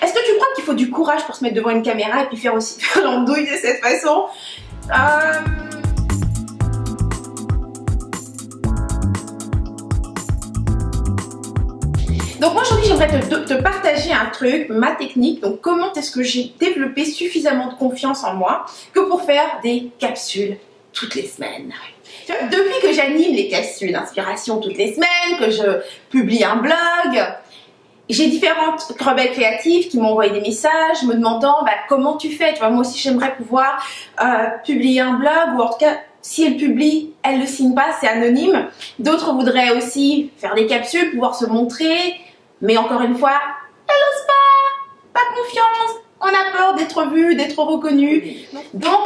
Est-ce que tu crois qu'il faut du courage pour se mettre devant une caméra et puis faire aussi l'andouille de cette façon? Donc moi aujourd'hui j'aimerais te partager un truc, ma technique. Donc comment est-ce que j'ai développé suffisamment de confiance en moi que pour faire des capsules toutes les semaines. Depuis que j'anime les capsules d'inspiration toutes les semaines, que je publie un blog, j'ai différentes rebelles créatives qui m'ont envoyé des messages me demandant comment tu fais. Tu vois, moi aussi j'aimerais pouvoir publier un blog, ou en tout cas si elle publie, elle ne le signe pas, c'est anonyme. D'autres voudraient aussi faire des capsules, pouvoir se montrer, mais encore une fois, elle n'ose pas confiance, on a peur d'être vu, d'être reconnu. Donc,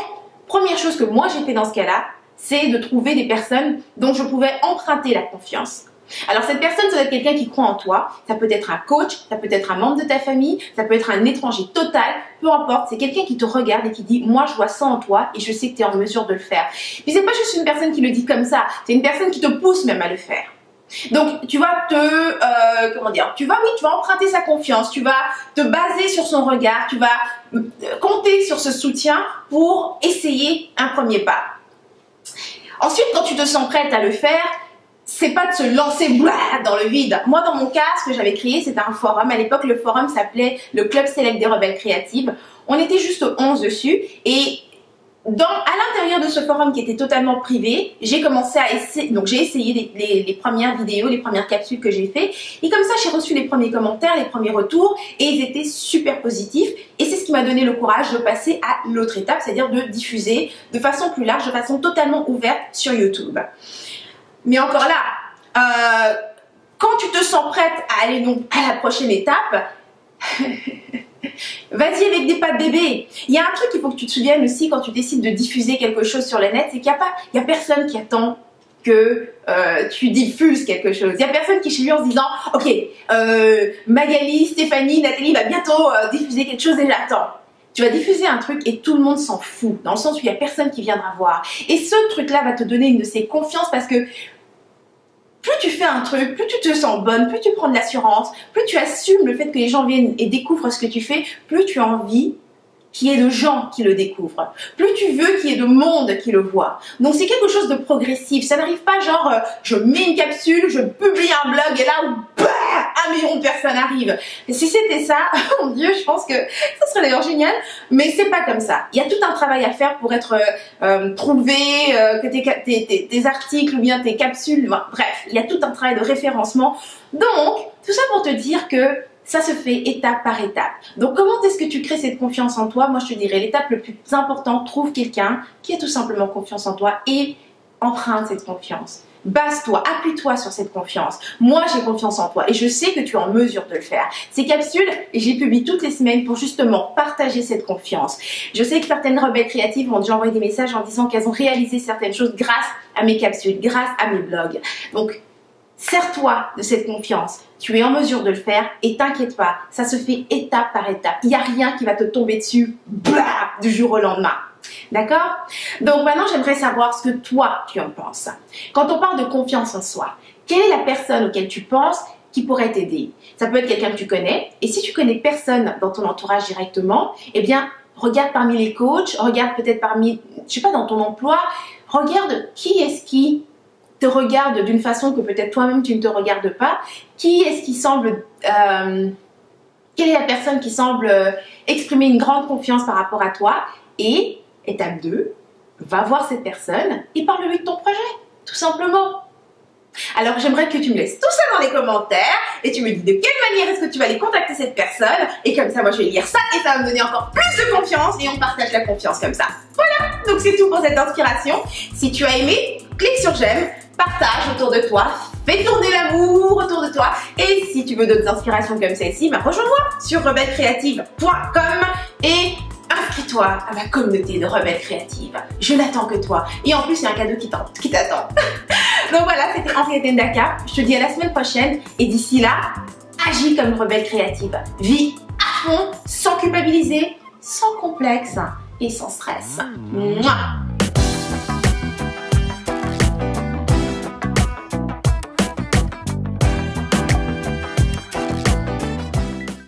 première chose que moi j'ai fait dans ce cas-là, c'est de trouver des personnes dont je pouvais emprunter la confiance. Alors cette personne, ça doit être quelqu'un qui croit en toi, ça peut être un coach, ça peut être un membre de ta famille, ça peut être un étranger total, peu importe, c'est quelqu'un qui te regarde et qui dit « moi je vois ça en toi et je sais que tu es en mesure de le faire ». Puis c'est pas juste une personne qui le dit comme ça, c'est une personne qui te pousse même à le faire. Donc tu vas tu vas emprunter sa confiance, tu vas te baser sur son regard, tu vas compter sur ce soutien pour essayer un premier pas. Ensuite, quand tu te sens prête à le faire, c'est pas de se lancer dans le vide. Moi, dans mon cas, ce que j'avais créé, c'était un forum. À l'époque, le forum s'appelait le Club Select des Rebelles Créatives. On était juste 11 dessus. Et à l'intérieur de ce forum qui était totalement privé, j'ai commencé à essayer. Donc, j'ai essayé les premières vidéos, les premières capsules que j'ai fait. Et comme ça, j'ai reçu les premiers commentaires, les premiers retours. Et ils étaient super positifs. Et c'est ce qui m'a donné le courage de passer à l'autre étape, c'est-à-dire de diffuser de façon plus large, de façon totalement ouverte sur YouTube. Mais encore là, quand tu te sens prête à aller donc à la prochaine étape, vas-y avec des pas de bébé. Il y a un truc qu'il faut que tu te souviennes aussi quand tu décides de diffuser quelque chose sur le net, c'est qu'il n'y a personne qui attend que tu diffuses quelque chose. Il n'y a personne qui est chez lui en se disant « Ok, Magali, Stéphanie, Nathalie va bientôt diffuser quelque chose et j'attends. » Tu vas diffuser un truc et tout le monde s'en fout, dans le sens où il n'y a personne qui viendra voir. Et ce truc-là va te donner une de ces confiances parce que plus tu fais un truc, plus tu te sens bonne, plus tu prends de l'assurance, plus tu assumes le fait que les gens viennent et découvrent ce que tu fais, plus tu as envie qu'il y ait de gens qui le découvrent. Plus tu veux qu'il y ait de monde qui le voit. Donc c'est quelque chose de progressif. Ça n'arrive pas genre je mets une capsule, je publie un blog et là bah, 1 million de personnes arrivent. Et si c'était ça, mon Dieu, je pense que ça serait d'ailleurs génial. Mais c'est pas comme ça. Il y a tout un travail à faire pour être trouvé, que tes articles ou bien tes capsules, bref, il y a tout un travail de référencement. Donc, tout ça pour te dire que ça se fait étape par étape. Donc comment est-ce que tu crées cette confiance en toi? Moi je te dirais l'étape le plus importante, trouve quelqu'un qui a tout simplement confiance en toi et emprunte cette confiance. Base-toi, appuie-toi sur cette confiance. Moi j'ai confiance en toi et je sais que tu es en mesure de le faire. Ces capsules, j'ai publié toutes les semaines pour justement partager cette confiance. Je sais que certaines rebelles créatives m'ont déjà envoyé des messages en disant qu'elles ont réalisé certaines choses grâce à mes capsules, grâce à mes blogs. Donc sers-toi de cette confiance, tu es en mesure de le faire et t'inquiète pas, ça se fait étape par étape. Il n'y a rien qui va te tomber dessus du jour au lendemain. D'accord? Donc maintenant, j'aimerais savoir ce que toi, tu en penses. Quand on parle de confiance en soi, quelle est la personne auquel tu penses qui pourrait t'aider? Ça peut être quelqu'un que tu connais et si tu connais personne dans ton entourage directement, eh bien, regarde parmi les coachs, regarde peut-être parmi, je sais pas, dans ton emploi, regarde qui est-ce qui te regarde d'une façon que peut-être toi-même tu ne te regardes pas. Qui est-ce qui semble... quelle est la personne qui semble exprimer une grande confiance par rapport à toi? Et, étape 2, va voir cette personne et parle-lui de ton projet, tout simplement. Alors j'aimerais que tu me laisses tout ça dans les commentaires et tu me dis de quelle manière est-ce que tu vas aller contacter cette personne et comme ça moi je vais lire ça et ça va me donner encore plus de confiance et on partage la confiance comme ça. Voilà, donc c'est tout pour cette inspiration. Si tu as aimé, clique sur j'aime, partage autour de toi, fais tourner l'amour autour de toi et si tu veux d'autres inspirations comme celle-ci, rejoins-moi sur rebellecreative.com et inscris-toi à ma communauté de rebelles créatives. Je n'attends que toi et en plus il y a un cadeau qui t'attend. Donc voilà, c'était Henriette Ndaka. Je te dis à la semaine prochaine et d'ici là, agis comme une rebelle créative. Vis à fond, sans culpabiliser, sans complexe et sans stress. Mouah.